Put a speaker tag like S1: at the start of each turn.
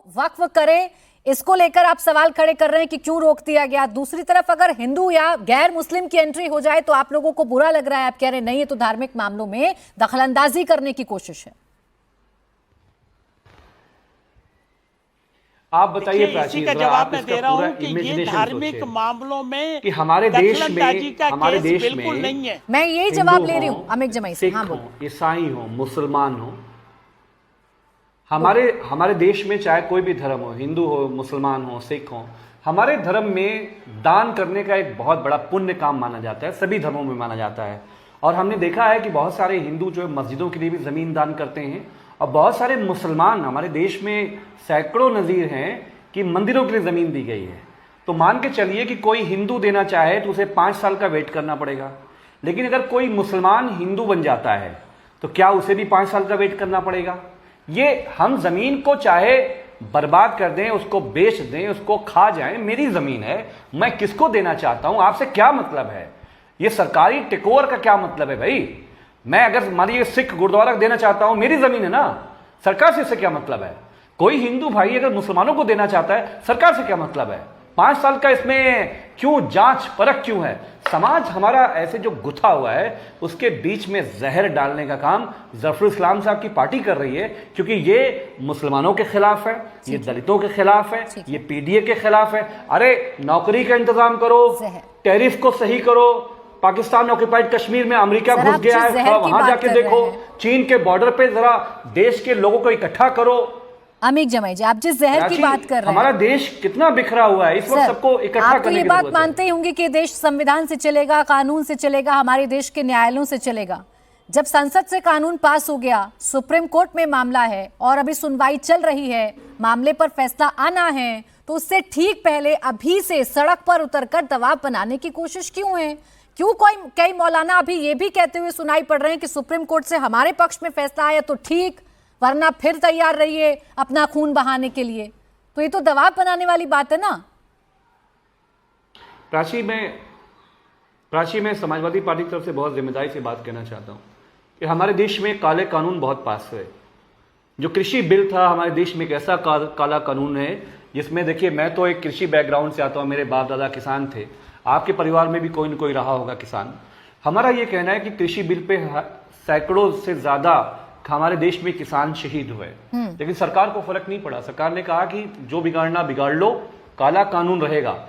S1: वक्फ करें, इसको लेकर आप सवाल खड़े कर रहे हैं कि क्यों रोक दिया गया। दूसरी तरफ अगर हिंदू या गैर मुस्लिम की एंट्री हो जाए तो आप लोगों को बुरा लग रहा है, आप कह रहे हैं नहीं ये तो धार्मिक मामलों में दखलंदाजी करने की कोशिश है।
S2: आप बताइए
S3: इसी का जवाब मैं दे रहा हूं कि ये धार्मिक मामलों में
S2: कि हमारे देश में
S3: बिल्कुल नहीं है।
S1: मैं यही जवाब ले रही हूं अमित जमाई से। हाँ,
S2: ईसाई हो, मुसलमान हो, हमारे देश में चाहे कोई भी धर्म हो, हिंदू हो, मुसलमान हो, सिख हो, हमारे धर्म में दान करने का एक बहुत बड़ा पुण्य काम माना जाता है, सभी धर्मों में माना जाता है। और हमने देखा है कि बहुत सारे हिंदू जो है मस्जिदों के लिए भी ज़मीन दान करते हैं, और बहुत सारे मुसलमान हमारे देश में सैकड़ों नज़ीर हैं कि मंदिरों के लिए ज़मीन दी गई है। तो मान के चलिए कि कोई हिंदू देना चाहे तो उसे 5 साल का वेट करना पड़ेगा, लेकिन अगर कोई मुसलमान हिंदू बन जाता है तो क्या उसे भी 5 साल का वेट करना पड़ेगा? ये हम ज़मीन को चाहे बर्बाद कर दें, उसको बेच दें, उसको खा जाएं, मेरी ज़मीन है, मैं किसको देना चाहता हूं, आपसे क्या मतलब है? ये सरकारी टेकओवर का क्या मतलब है भाई? मैं अगर मानिए सिख गुरुद्वारा देना चाहता हूं, मेरी ज़मीन है ना, सरकार से इससे क्या मतलब है? कोई हिंदू भाई अगर मुसलमानों को देना चाहता है, सरकार से क्या मतलब है? 5 साल का इसमें क्यों जांच परख क्यों है? समाज हमारा ऐसे जो गुथा हुआ है उसके बीच में जहर डालने का काम जफरुल इस्लाम साहब की पार्टी कर रही है, क्योंकि ये मुसलमानों के खिलाफ है, ये दलितों के खिलाफ है, ये पीडीए के खिलाफ है। अरे नौकरी का इंतजाम करो, टैरिफ को सही करो, पाकिस्तान ऑक्युपाइड कश्मीर में अमेरिका घुस गया है, वहां जाके देखो, चीन के बॉर्डर पे जरा देश के लोगों को इकट्ठा करो।
S1: अमित जमाई जी, आप जिस जहर की बात कर रहे हैं,
S2: हमारा देश कितना बिखरा हुआ है, इस वक्त सबको इकट्ठा करने की
S1: जरूरत है। आप ये बात मानते ही होंगे कि देश संविधान से चलेगा, कानून से चलेगा, हमारे देश के न्यायालयों से चलेगा। जब संसद से कानून पास हो गया, सुप्रीम कोर्ट में मामला है और अभी सुनवाई चल रही है, मामले पर फैसला आना है, तो उससे ठीक पहले अभी से सड़क पर उतरकर दबाव बनाने की कोशिश क्यों है? क्यों कई मौलाना अभी ये भी कहते हुए सुनाई पड़ रहे हैं कि सुप्रीम कोर्ट से हमारे पक्ष में फैसला आया तो ठीक, वरना फिर तैयार रहिए अपना खून बहाने के लिए? तो ये तो दबाव बनाने वाली बात है ना।
S2: प्राची, मैं समाजवादी पार्टी की तरफ से बहुत जिम्मेदारी से बात कहना चाहता हूं कि हमारे देश में काले कानून बहुत पास हुए। जो कृषि बिल था, हमारे देश में एक ऐसा काला कानून है जिसमें, देखिए मैं तो एक कृषि बैकग्राउंड से आता हूं, मेरे बाप दादा किसान थे, आपके परिवार में भी कोई न कोई रहा होगा किसान। हमारा ये कहना है कि कृषि बिल पे सैकड़ों से ज्यादा हमारे देश में किसान शहीद हुए, लेकिन सरकार को फर्क नहीं पड़ा। सरकार ने कहा कि जो बिगाड़ना बिगाड़ लो, काला कानून रहेगा।